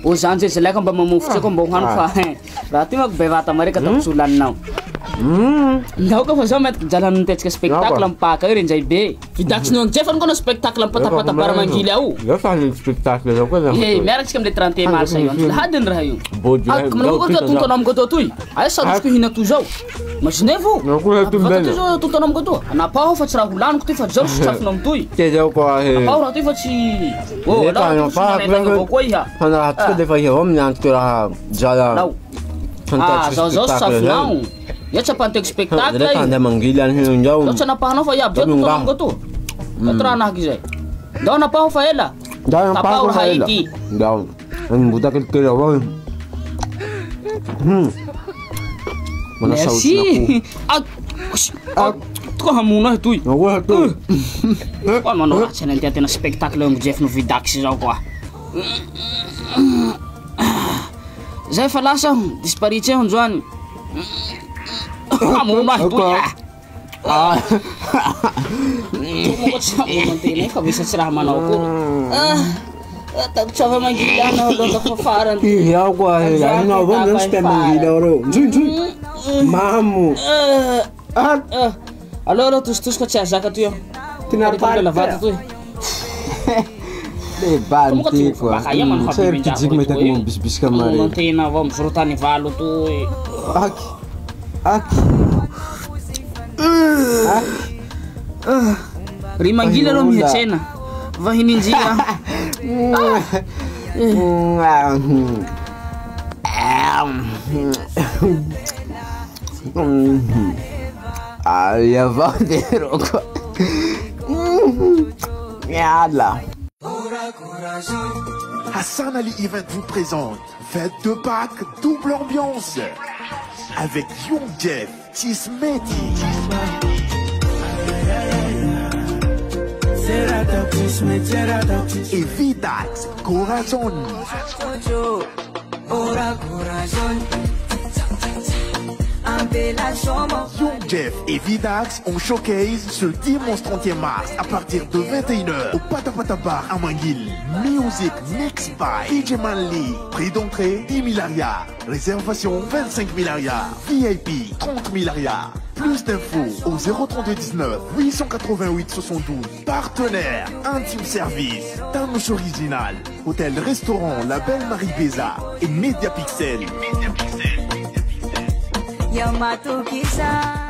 O zany zay laika mba mamofotra ko mba hohano fa raha ty manko bevata mare ka ataoko solaninao. Laoka fa zao mety jalana nitetsika spectacle mipaka io renjay be. Vidaxinao ang Jeff ano spectacle patapata mangily ao. Yo fa ny spectacle zao koa. Miaratsika amle 31 mars io. Lahadiny raha io. Manao ko tontonao amiko to toy. Ay sa ko hina to zao. Imagine vous. Tontonao amiko to. Anapaho fa tsy raha holaniko ty fa zao trafinao amtoy. Te zao koa he. Anapaho raha ty fa tsy. Oh, ala ko iha. Ana hatiko defa iha om nyanto raha jala. Zao safinao. Ya tsy apanteko spectacle io. Tanda mangily any hinjao. Zao tsy anapahanao fa iaby zao tontonao amiko to. Atranaky zay. Ndao anapaho fa ela. Ndao anapaho fa ela. Ndao. Ang buta kelikeli avao. Merci. Tuko hamono toy. Agora tô. Qua manao ratsy nandeha tena spectacle ang Jeff no Vidax zao koa. Zay fa lasa disparitsy androany. Hamono toy. Mo tsy hamono ka bisa tsy raha manao ko. Tak tsava mangila na lo ka farang. Iya koa he. Ano ba nang spam mangila ro. Jui. Mamo. Alors tus ka tsy azaka to yo. Tinapala lavado to. Le banti quoi. Saya pijik mai tak mo bis kamari. Mo tena vam surutani valo to. Rimangila lo mihetsena. Vahininjira. Ya va pero Yalla. Hassan Ali Event vous présente Fête de Pâques double ambiance avec Young Jeff, Tismeti et Vidax Corazon. Young Jeff et Vidax ont showcase ce dimanche 31 mars à partir de 21h au Patapata Bar à Manguil. Music mixed by DJ Manly. Prix d'entrée 10 000 arias. Réservation 25 000 arias. VIP 30 000 arias. Plus d'infos au 03219 888 72. Partenaire Intime Service, Tanouche Original, Hôtel Restaurant La Belle Marie Béza et Mediapixel. Yamato Kisa.